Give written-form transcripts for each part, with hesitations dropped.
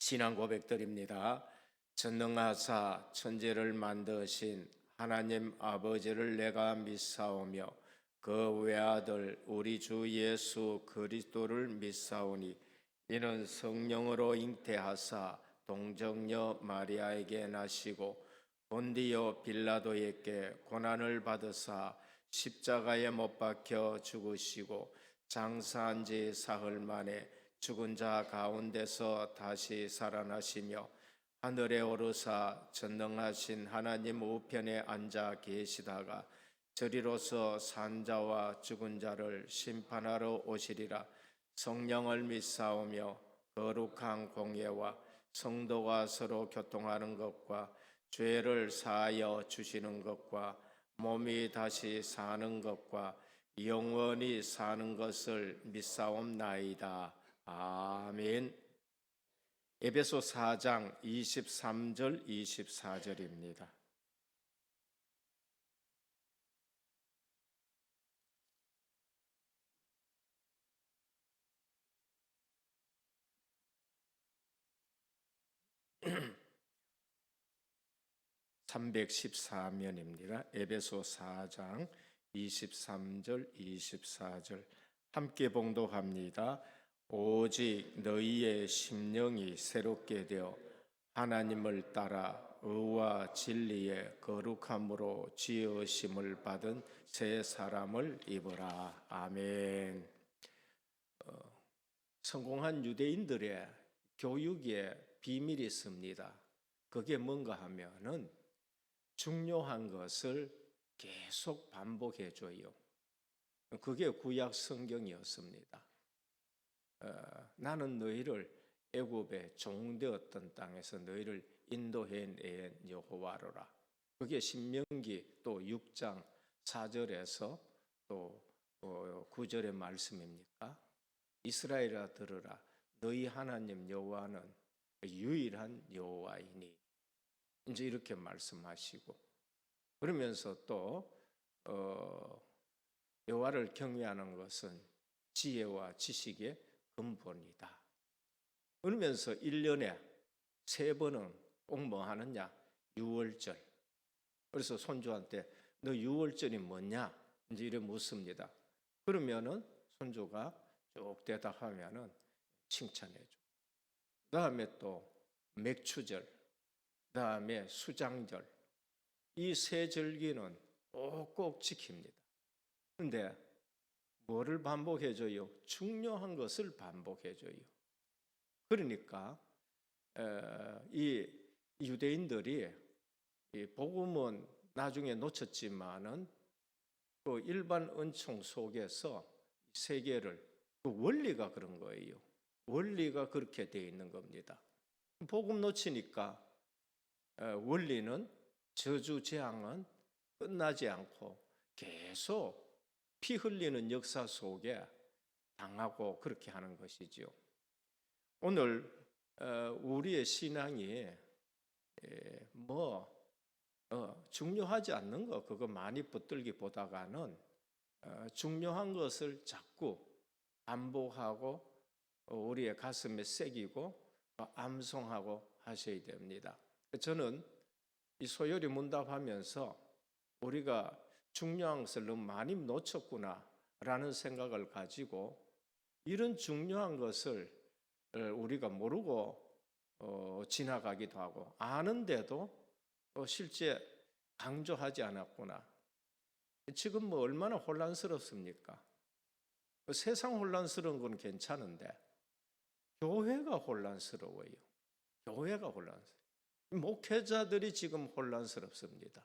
신앙 고백드립니다. 전능하사 천지를 만드신 하나님 아버지를 내가 믿사오며 그 외아들 우리 주 예수 그리스도를 믿사오니 이는 성령으로 잉태하사 동정녀 마리아에게 나시고 본디오 빌라도에게 고난을 받으사 십자가에 못 박혀 죽으시고 장사한 지 사흘 만에 죽은 자 가운데서 다시 살아나시며 하늘에 오르사 전능하신 하나님 우편에 앉아 계시다가 저리로서 산자와 죽은 자를 심판하러 오시리라. 성령을 믿사오며 거룩한 공예와 성도가 서로 교통하는 것과 죄를 사하여 주시는 것과 몸이 다시 사는 것과 영원히 사는 것을 믿사옵나이다. 아멘. 에베소 4장 23절 24절입니다. (314면입니다) 에베소 4장 23절 24절 함께 봉독합니다. 오직 너희의 심령이 새롭게 되어 하나님을 따라 의와 진리의 거룩함으로 지으심을 받은 새 사람을 입으라. 아멘. 성공한 유대인들의 교육에 비밀이 있습니다. 그게 뭔가 하면은 중요한 것을 계속 반복해 줘요. 그게 구약 성경이었습니다. 나는 너희를 애굽의 종되었던 땅에서 너희를 인도해낸 여호와로라. 그게 신명기 또 6장 4절에서 또 9절의 말씀입니까? 이스라엘아 들으라. 너희 하나님 여호와는 유일한 여호와이니. 이제 이렇게 말씀하시고, 그러면서 또 여호와를 경외하는 것은 지혜와 지식의 근본이다. 그러면서 1년에 3번은 꼭 뭐 하느냐? 유월절. 그래서 손주한테 너 유월절이 뭐냐? 이제 이래 묻습니다. 그러면은 손주가 쭉 대답하면은 칭찬해줘. 그 다음에 또 맥추절, 그 다음에 수장절, 이 세 절기는 꼭꼭 지킵니다. 그런데 뭐를 반복해줘요? 중요한 것을 반복해줘요. 그러니까 이 유대인들이 이 복음은 나중에 놓쳤지만은 그 일반 은총 속에서 세계를 그 원리가 그런 거예요. 원리가 그렇게 되어 있는 겁니다. 복음 놓치니까 원리는 저주 재앙은 끝나지 않고 계속 피 흘리는 역사 속에 당하고 그렇게 하는 것이지요. 오늘 우리의 신앙이 중요하지 않는 거 그거 많이 붙들기보다가는 중요한 것을 자꾸 반복하고 우리의 가슴에 새기고 암송하고 하셔야 됩니다. 저는 이 소요리 문답하면서 우리가 중요한 것을 너무 많이 놓쳤구나 라는 생각을 가지고 이런 중요한 것을 우리가 모르고 지나가기도 하고 아는데도 실제 강조하지 않았구나. 지금 뭐 얼마나 혼란스럽습니까? 세상 혼란스러운 건 괜찮은데 교회가 혼란스러워요. 교회가 혼란스러워요. 목회자들이 지금 혼란스럽습니다.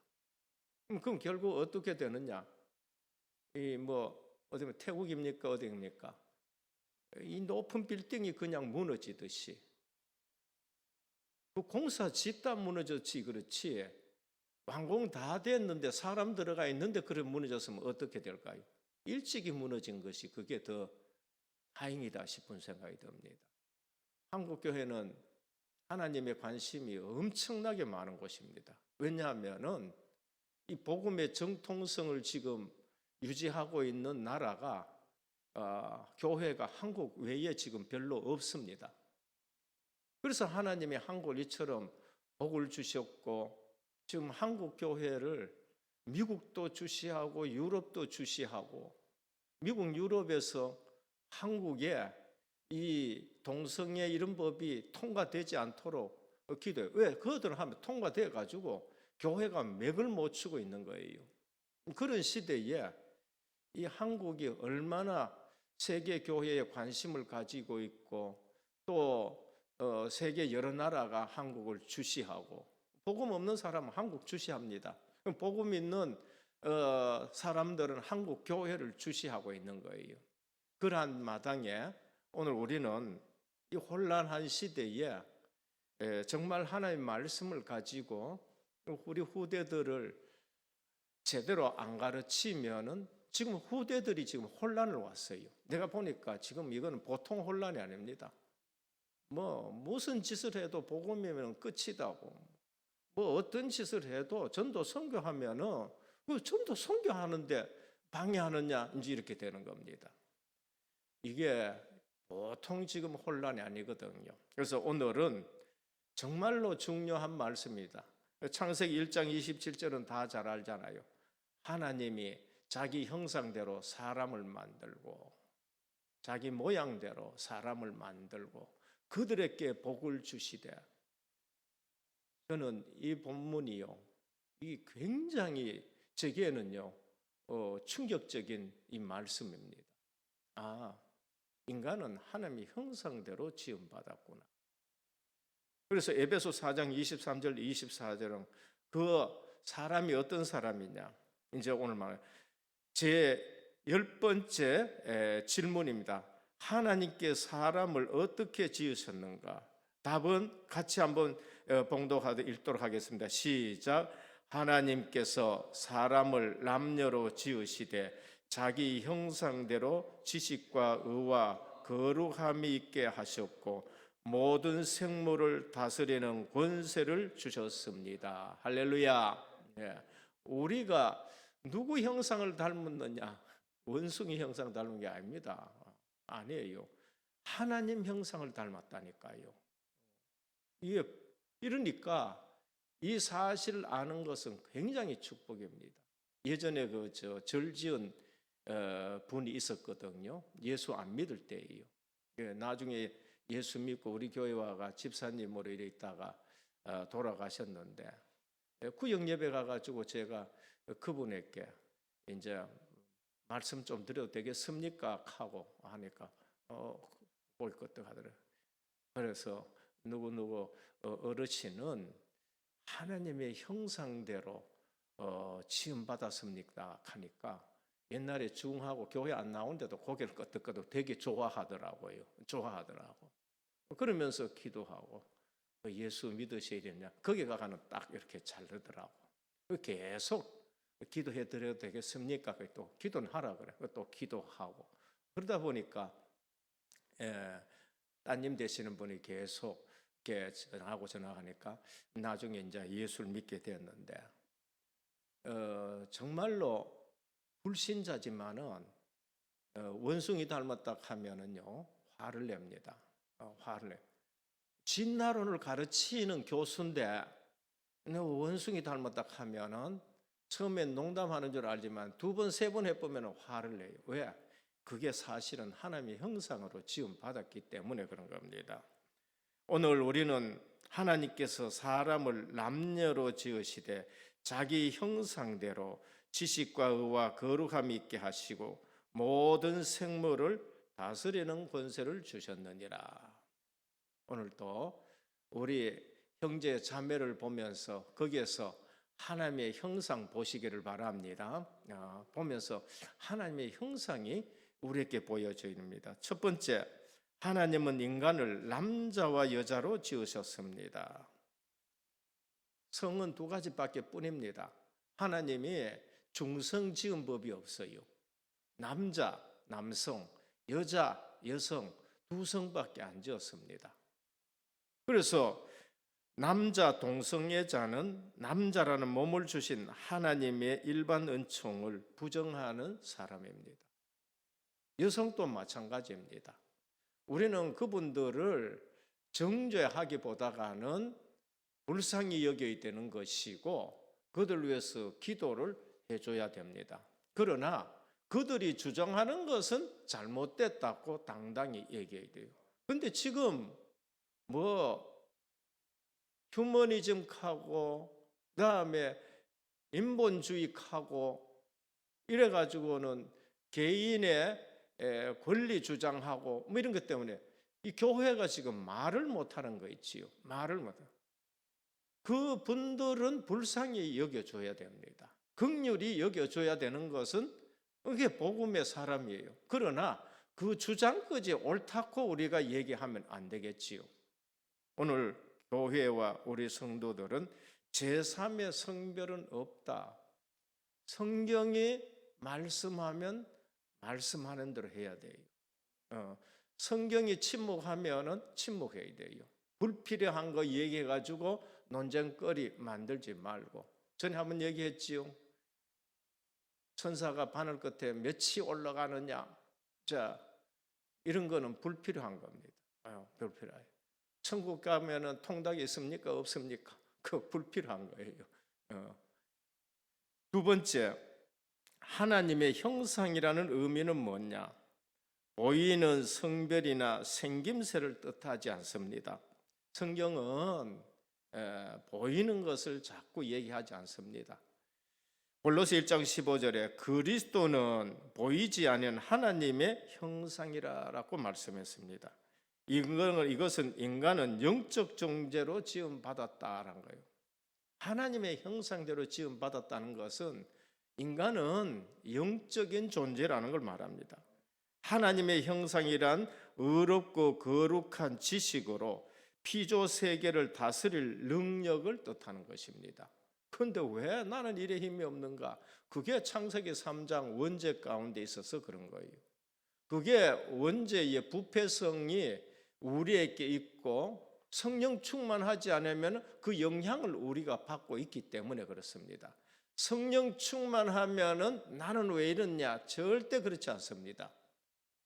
그럼 결국 어떻게 되느냐? 어디 태국입니까? 어디입니까? 이 높은 빌딩이 그냥 무너지듯이 그 공사 짓다 무너졌지 그렇지 완공 다 됐는데 사람 들어가 있는데 그래 무너졌으면 어떻게 될까요? 일찍이 무너진 것이 그게 더 다행이다 싶은 생각이 듭니다. 한국 교회는 하나님의 관심이 엄청나게 많은 곳입니다. 왜냐하면은 이 복음의 정통성을 지금 유지하고 있는 나라가 교회가 한국 외에 지금 별로 없습니다. 그래서 하나님이 한국을 이처럼 복을 주셨고, 지금 한국 교회를 미국도 주시하고 유럽도 주시하고, 미국 유럽에서 한국에 이 동성애 이런 법이 통과되지 않도록 기도해요. 왜? 그들은 하면 통과돼 가지고 교회가 맥을 못 추고 있는 거예요. 그런 시대에 이 한국이 얼마나 세계 교회에 관심을 가지고 있고, 또 세계 여러 나라가 한국을 주시하고, 복음 없는 사람은 한국 주시합니다. 복음 있는 사람들은 한국 교회를 주시하고 있는 거예요. 그러한 마당에 오늘 우리는 이 혼란한 시대에 정말 하나님의 말씀을 가지고 우리 후대들을 제대로 안 가르치면은, 지금 후대들이 지금 혼란을 왔어요. 내가 보니까 지금 이거는 보통 혼란이 아닙니다. 무슨 짓을 해도 복음이면 끝이다고, 어떤 짓을 해도 전도 선교하면은 그 전도 선교하는데 방해하느냐, 이제 이렇게 되는 겁니다. 이게 보통 지금 혼란이 아니거든요. 그래서 오늘은 정말로 중요한 말씀입니다. 창세기 1장 27절은 다 잘 알잖아요. 하나님이 자기 형상대로 사람을 만들고, 자기 모양대로 사람을 만들고 그들에게 복을 주시되, 저는 이 본문이요, 이 굉장히 제게는요 충격적인 이 말씀입니다. 인간은 하나님의 형상대로 지음받았구나. 그래서 에베소 4장 23절 24절은 그 사람이 어떤 사람이냐, 이제 오늘 말 제 10번째 질문입니다. 하나님께 사람을 어떻게 지으셨는가? 답은 같이 한번 봉독하도록 읽도록 하겠습니다. 시작. 하나님께서 사람을 남녀로 지으시되 자기 형상대로 지식과 의와 거룩함이 있게 하셨고 모든 생물을 다스리는 권세를 주셨습니다. 할렐루야. 우리가 누구 형상을 닮았느냐? 원숭이 형상 닮은 게 아닙니다. 아니에요. 하나님 형상을 닮았다니까요. 이러니까 이 사실을 아는 것은 굉장히 축복입니다. 예전에 절지은 분이 있었거든요. 예수 안 믿을 때예요. 나중에 예수 믿고 우리 교회 와가 집사님으로 이래 있다가 돌아가셨는데, 구역 예배 가가지고 제가 그분에게 이제 말씀 좀 드려도 되겠습니까? 하고 하니까 꼴깍 하더래요. 그래서 누구 어르신은 하나님의 형상대로 지음받았습니까? 하니까 옛날에 중하고 교회 안 나오는데도 고개를 끄덕끄덕 되게 좋아하더라고요. 그러면서 기도하고 예수 믿으셔야 되냐? 거기 가가는 딱 이렇게 잘 되더라고. 계속 기도해 드려도 되겠습니까? 또 기도는 하라 그래. 또 기도하고 그러다 보니까 따님 되시는 분이 계속 전화하니까 나중에 이제 예수를 믿게 되었는데, 정말로 불신자지만은 원숭이 닮았다 하면은요 화를 냅니다. 화를 내. 진나론을 가르치는 교수인데 원숭이 닮았다 하면은 처음엔 농담하는 줄 알지만 두 번, 세 번 해보면 화를 내요. 왜? 그게 사실은 하나님의 형상으로 지음받았기 때문에 그런 겁니다. 오늘 우리는 하나님께서 사람을 남녀로 지으시되 자기 형상대로 지식과 의와 거룩함이 있게 하시고 모든 생물을 다스리는 권세를 주셨느니라. 오늘도 우리 형제 자매를 보면서 거기에서 하나님의 형상 보시기를 바랍니다. 보면서 하나님의 형상이 우리에게 보여집니다. 첫 번째, 하나님은 인간을 남자와 여자로 지으셨습니다. 성은 두 가지밖에 뿐입니다. 하나님이 중성 지은 법이 없어요. 남자, 남성, 여자, 여성 두 성밖에 안 지었습니다. 그래서 남자 동성애자는 남자라는 몸을 주신 하나님의 일반 은총을 부정하는 사람입니다. 여성도 마찬가지입니다. 우리는 그분들을 정죄하기보다는 불쌍히 여겨야 되는 것이고 그들 위해서 기도를 해줘야 됩니다. 그러나 그들이 주장하는 것은 잘못됐다고 당당히 얘기해야 돼요. 근데 지금 뭐 휴머니즘하고 그다음에 인본주의하고 이래가지고는 개인의 권리 주장하고 뭐 이런 것 때문에 이 교회가 지금 말을 못하는 거 있지요. 말을 못하는. 그 분들은 불쌍히 여겨줘야 됩니다. 긍휼히 여겨줘야 되는 것은 그게 복음의 사람이에요. 그러나 그 주장까지 옳다고 우리가 얘기하면 안 되겠지요. 오늘 교회와 우리 성도들은 제3의 성별은 없다. 성경이 말씀하면 말씀하는 대로 해야 돼요. 성경이 침묵하면은 침묵해야 돼요. 불필요한 거 얘기해가지고 논쟁거리 만들지 말고. 전에 한번 얘기했지요. 천사가 바늘 끝에 몇이 올라가느냐. 자, 이런 거는 불필요한 겁니다. 불필요해요. 천국 가면은 통닭이 있습니까? 없습니까? 그거 불필요한 거예요. 두 번째, 하나님의 형상이라는 의미는 뭐냐? 보이는 성별이나 생김새를 뜻하지 않습니다. 성경은 보이는 것을 자꾸 얘기하지 않습니다. 골로새 1장 15절에 그리스도는 보이지 않는 하나님의 형상이라고 말씀했습니다. 이것은 인간은 영적 존재로 지음받았다라는 거예요. 하나님의 형상대로 지음받았다는 것은 인간은 영적인 존재라는 걸 말합니다. 하나님의 형상이란 의롭고 거룩한 지식으로 피조 세계를 다스릴 능력을 뜻하는 것입니다. 그런데 왜 나는 일에 힘이 없는가? 그게 창세기 3장 원죄 가운데 있어서 그런 거예요. 그게 원죄의 부패성이 우리에게 있고 성령 충만하지 않으면 그 영향을 우리가 받고 있기 때문에 그렇습니다. 성령 충만하면은 나는 왜 이러냐? 절대 그렇지 않습니다.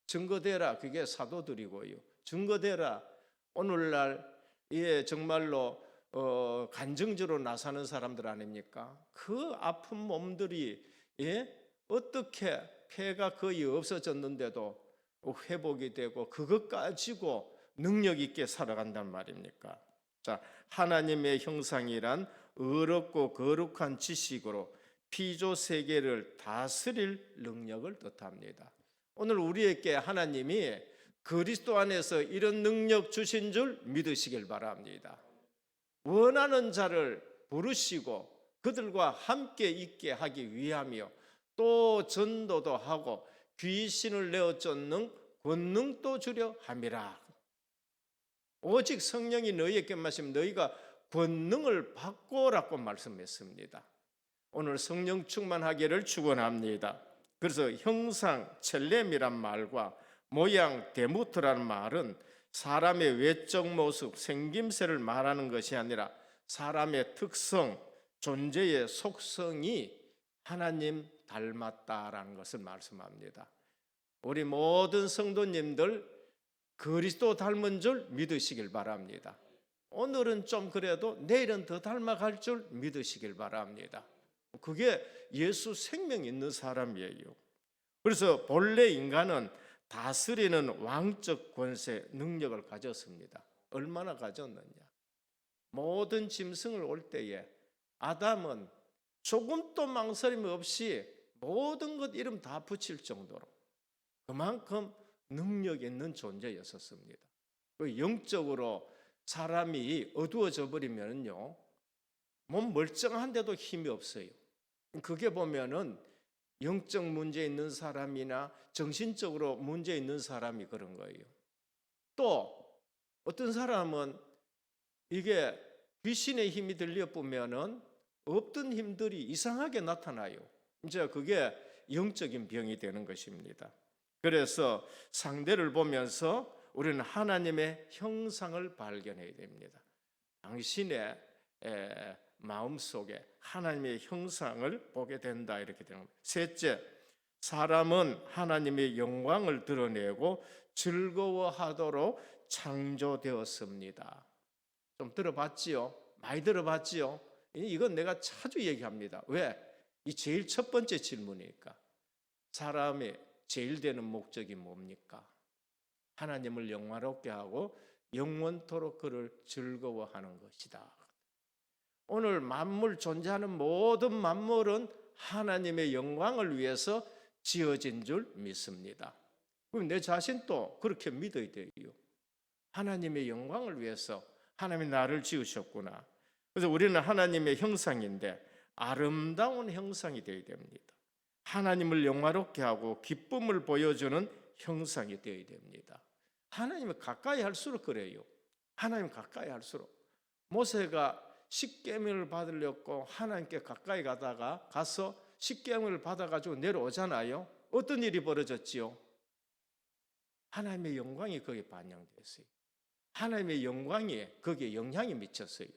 증거대라. 그게 사도들이고요. 증거대라. 오늘날 정말로 간증주로 나서는 사람들 아닙니까? 그 아픈 몸들이 어떻게 폐가 거의 없어졌는데도 회복이 되고 그것 가지고 능력 있게 살아간단 말입니까? 자, 하나님의 형상이란 의롭고 거룩한 지식으로 피조 세계를 다스릴 능력을 뜻합니다. 오늘 우리에게 하나님이 그리스도 안에서 이런 능력 주신 줄 믿으시길 바랍니다. 원하는 자를 부르시고 그들과 함께 있게 하기 위함이요, 또 전도도 하고 귀신을 내어 쫓는 권능도 주려 함이라. 오직 성령이 너희에게 마시면 너희가 권능을 받고라고 말씀했습니다. 오늘 성령 충만하기를 축원합니다. 그래서 형상, 첼렘이란 말과 모양, 데모트라는 말은 사람의 외적 모습, 생김새를 말하는 것이 아니라 사람의 특성, 존재의 속성이 하나님 닮았다라는 것을 말씀합니다. 우리 모든 성도님들 그리스도 닮은 줄 믿으시길 바랍니다. 오늘은 좀 그래도 내일은 더 닮아갈 줄 믿으시길 바랍니다. 그게 예수 생명 있는 사람이에요. 그래서 본래 인간은 다스리는 왕적 권세, 능력을 가졌습니다. 얼마나 가졌느냐? 모든 짐승을 올 때에 아담은 조금도 망설임 없이 모든 것 이름 다 붙일 정도로 그만큼 능력 있는 존재였었습니다. 영적으로 사람이 어두워져 버리면요, 몸 멀쩡한데도 힘이 없어요. 그게 보면은 영적 문제 있는 사람이나 정신적으로 문제 있는 사람이 그런 거예요. 또 어떤 사람은 이게 귀신의 힘이 들려 보면은 없던 힘들이 이상하게 나타나요. 이제 그게 영적인 병이 되는 것입니다. 그래서 상대를 보면서 우리는 하나님의 형상을 발견해야 됩니다. 당신의 마음속에 하나님의 형상을 보게 된다, 이렇게 되는 겁니다. 셋째, 사람은 하나님의 영광을 드러내고 즐거워하도록 창조되었습니다. 좀 들어봤지요? 많이 들어봤지요? 이건 내가 자주 얘기합니다. 왜? 이 제일 첫 번째 질문이니까. 사람의 제일 되는 목적이 뭡니까? 하나님을 영화롭게 하고 영원토록 그를 즐거워하는 것이다. 오늘 만물 존재하는 모든 만물은 하나님의 영광을 위해서 지어진 줄 믿습니다. 그럼 내 자신도 그렇게 믿어야 돼요. 하나님의 영광을 위해서 하나님이 나를 지으셨구나. 그래서 우리는 하나님의 형상인데 아름다운 형상이 되어야 됩니다. 하나님을 영화롭게 하고 기쁨을 보여주는 형상이 되어야 됩니다. 하나님을 가까이 할수록 그래요. 하나님 가까이 할수록. 모세가 십계명을 받으려고 하나님께 가까이 가서 십계명을 받아가지고 내려오잖아요. 어떤 일이 벌어졌지요? 하나님의 영광이 거기에 반영됐어요. 하나님의 영광이 거기에 영향이 미쳤어요.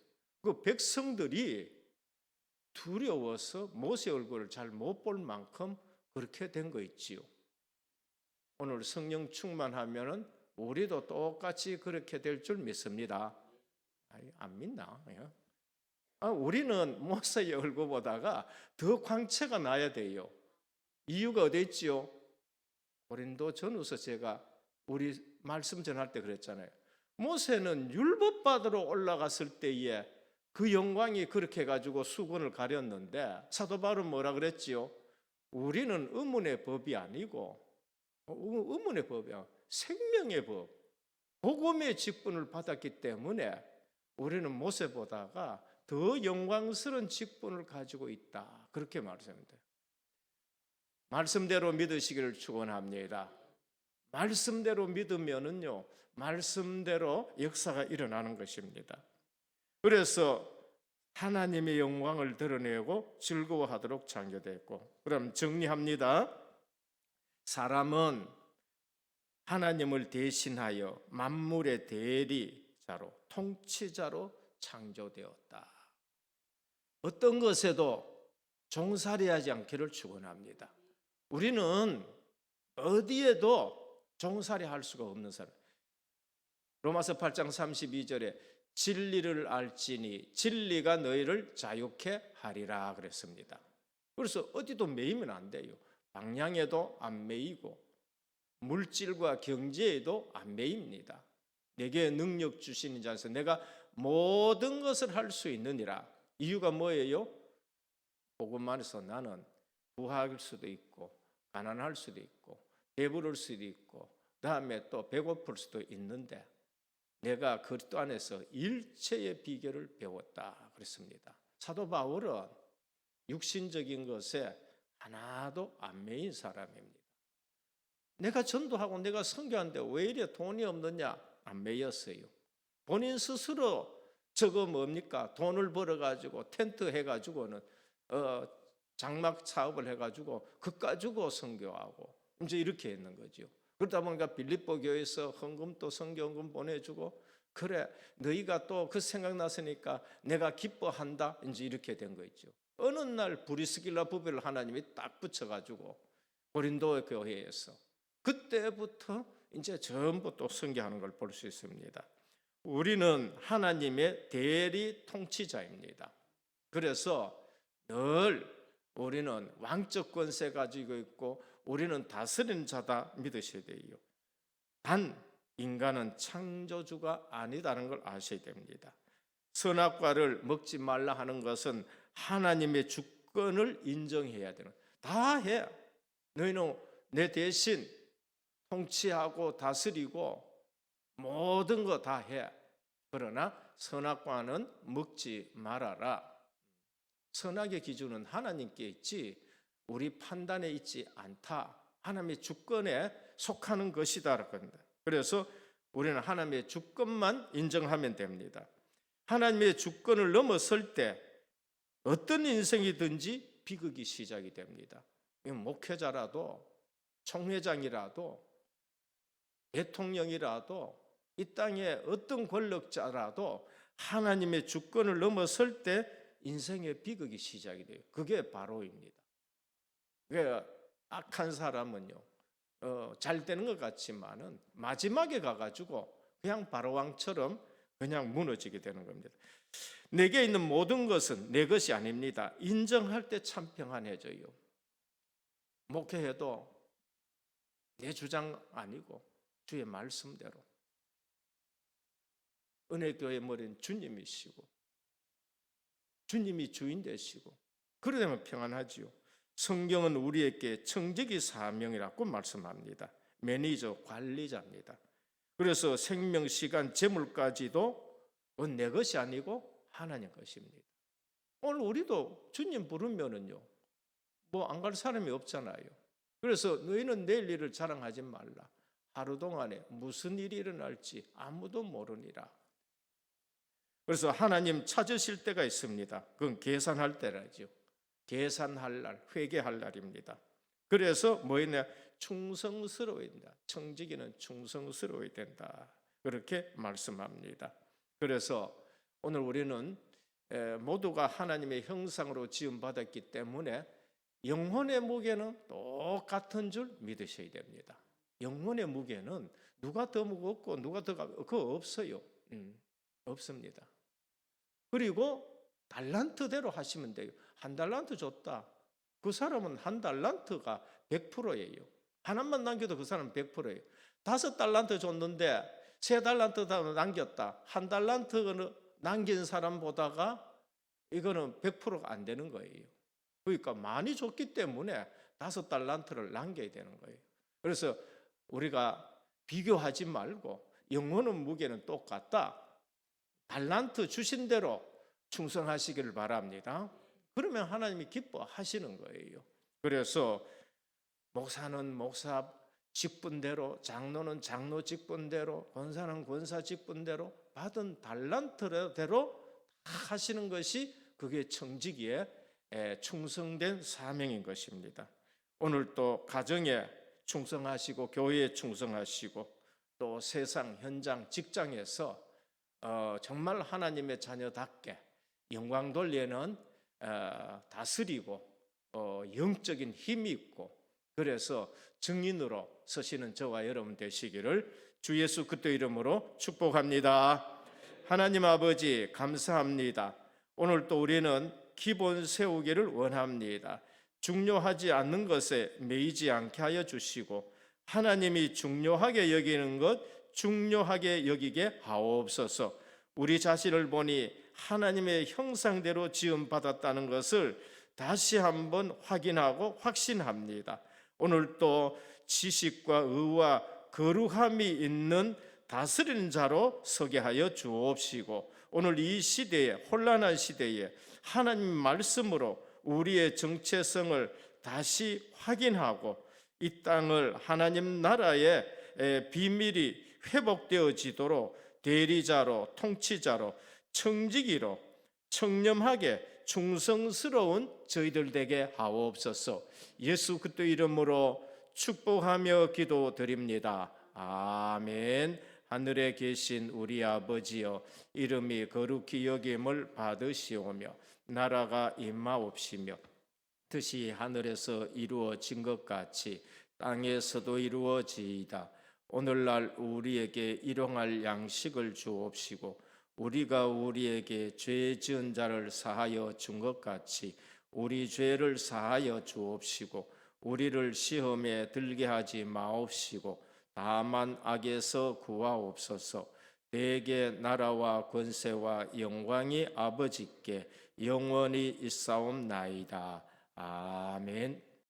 그 백성들이 두려워서 모세 얼굴을 잘 못 볼 만큼 그렇게 된 거 있지요. 오늘 성령 충만하면은 우리도 똑같이 그렇게 될 줄 믿습니다. 안 믿나? 우리는 모세의 얼굴보다가 더 광채가 나야 돼요. 이유가 어디 있지요? 고린도 전후서 제가 우리 말씀 전할 때 그랬잖아요. 모세는 율법 받으러 올라갔을 때에 그 영광이 그렇게 가지고 수건을 가렸는데 사도 바울은 뭐라 그랬지요? 우리는 의문의 법이 아니고 의문의 법이야. 생명의 법, 복음의 직분을 받았기 때문에 우리는 모세보다가 더 영광스러운 직분을 가지고 있다. 그렇게 말씀합니다. 말씀대로 믿으시기를 축원합니다. 말씀대로 믿으면은요, 말씀대로 역사가 일어나는 것입니다. 그래서 하나님의 영광을 드러내고 즐거워하도록 창조됐고, 그럼 정리합니다. 사람은 하나님을 대신하여 만물의 대리자로, 통치자로 창조되었다. 어떤 것에도 종살이하지 않기를 축원합니다. 우리는 어디에도 종살이할 수가 없는 사람. 로마서 8장 32절에 진리를 알지니 진리가 너희를 자유케 하리라 그랬습니다. 그래서 어디도 매이면 안 돼요. 방향에도 안 매이고 물질과 경제에도 안 매입니다. 내게 능력 주시는 자에서 내가 모든 것을 할 수 있느니라. 이유가 뭐예요? 복음 안에서 나는 부할 수도 있고 가난할 수도 있고 배부를 수도 있고 다음에 또 배고플 수도 있는데 내가 그리스도 안에서 일체의 비결을 배웠다 그랬습니다. 사도 바울은 육신적인 것에 하나도 안 매인 사람입니다. 내가 전도하고 내가 선교하는데 왜 이래 돈이 없느냐? 안 매였어요. 본인 스스로 저거 뭡니까? 돈을 벌어가지고 텐트 해가지고는 장막 사업을 해가지고 그거 가지고 선교하고 이제 이렇게 했는 거죠. 그러다 보니까 빌립보 교회에서 헌금도 선교헌금 보내주고 그래 너희가 또 그 생각났으니까 내가 기뻐한다 이제 이렇게 된 거 있죠. 어느 날 브리스길라 부부를 하나님이 딱 붙여가지고 고린도 교회에서 그때부터 이제 전부 또 선교하는 걸 볼 수 있습니다. 우리는 하나님의 대리 통치자입니다. 그래서 늘 우리는 왕적 권세 가지고 있고 우리는 다스리는 자다 믿으셔야 돼요. 단 인간은 창조주가 아니다는 걸 아셔야 됩니다. 선악과를 먹지 말라 하는 것은 하나님의 주권을 인정해야 되는. 다 해. 너희는 내 대신 통치하고 다스리고 모든 거 다 해. 그러나 선악과는 먹지 말아라. 선악의 기준은 하나님께 있지 우리 판단에 있지 않다. 하나님의 주권에 속하는 것이다. 그래서 우리는 하나님의 주권만 인정하면 됩니다. 하나님의 주권을 넘어설 때 어떤 인생이든지 비극이 시작이 됩니다. 목회자라도 총회장이라도 대통령이라도 이 땅의 어떤 권력자라도 하나님의 주권을 넘어설 때 인생의 비극이 시작이 돼요. 그게 바로입니다. 그러니까 악한 사람은요 잘 되는 것 같지만은 마지막에 가가지고 그냥 바로왕처럼 그냥 무너지게 되는 겁니다. 내게 있는 모든 것은 내 것이 아닙니다. 인정할 때 참 평안해져요. 목회해도 내 주장 아니고 주의 말씀대로 은혜교회 머리는 주님이시고 주님이 주인 되시고 그러려면 평안하지요. 성경은 우리에게 청지기 사명이라고 말씀합니다. 매니저, 관리자입니다. 그래서 생명, 시간, 재물까지도 내 것이 아니고 하나님 것입니다. 오늘 우리도 주님 부르면은요, 뭐 안 갈 사람이 없잖아요. 그래서 너희는 내일 일을 자랑하지 말라. 하루 동안에 무슨 일이 일어날지 아무도 모르니라. 그래서 하나님 찾으실 때가 있습니다. 그건 계산할 때라죠. 계산할 날, 회개할 날입니다. 그래서 뭐였냐? 충성스러워야 된다. 청지기는 충성스러워야 된다. 그렇게 말씀합니다. 그래서 오늘 우리는 모두가 하나님의 형상으로 지음받았기 때문에 영혼의 무게는 똑같은 줄 믿으셔야 됩니다. 영혼의 무게는 누가 더 무겁고 누가 더 가볍고 그거 없어요. 없습니다. 그리고 달란트대로 하시면 돼요. 한 달란트 줬다. 그 사람은 한 달란트가 100%예요. 하나만 남겨도 그 사람은 100%예요. 5달란트 줬는데 3달란트 남겼다. 한 달란트 남긴 사람보다가 이거는 100%가 안 되는 거예요. 그러니까 많이 줬기 때문에 5달란트를 남겨야 되는 거예요. 그래서 우리가 비교하지 말고 영혼의 무게는 똑같다. 달란트 주신 대로 충성하시기를 바랍니다. 그러면 하나님이 기뻐하시는 거예요. 그래서 목사는 목사 직분대로, 장로는 장로 직분대로, 권사는 권사 직분대로 받은 달란트대로 하시는 것이 그게 청지기에 충성된 사명인 것입니다. 오늘 또 가정에 충성하시고 교회에 충성하시고 또 세상 현장 직장에서 정말 하나님의 자녀답게 영광 돌리는 다스리고 영적인 힘이 있고 그래서 증인으로 서시는 저와 여러분 되시기를 주 예수 그리스도 이름으로 축복합니다. 하나님 아버지 감사합니다. 오늘 또 우리는 기본 세우기를 원합니다. 중요하지 않는 것에 매이지 않게 하여 주시고 하나님이 중요하게 여기는 것 중요하게 여기게 하옵소서. 우리 자신을 보니 하나님의 형상대로 지음받았다는 것을 다시 한번 확인하고 확신합니다. 오늘 또 지식과 의와 거룩함이 있는 다스리는 자로 서게 하여 주옵시고 오늘 이 시대에 혼란한 시대에 하나님 말씀으로 우리의 정체성을 다시 확인하고 이 땅을 하나님 나라의 비밀이 회복되어지도록 대리자로 통치자로 청지기로 청렴하게 충성스러운 저희들 되게 하옵소서. 예수 그리스도 이름으로 축복하며 기도드립니다. 아멘. 하늘에 계신 우리 아버지여 이름이 거룩히 여김을 받으시오며 나라가 임하옵시며 뜻이 하늘에서 이루어진 것 같이 땅에서도 이루어지이다. 오늘날 우리에게 일용할 양식을 주옵시고 우리가 우리에게 죄 지은 자를 사하여 준 것 같이 우리 죄를 사하여 주옵시고 우리를 시험에 들게 하지 마옵시고 다만 악에서 구하옵소서. 내게 나라와 권세와 영광이 아버지께 영원히 있사옵나이다. 아멘.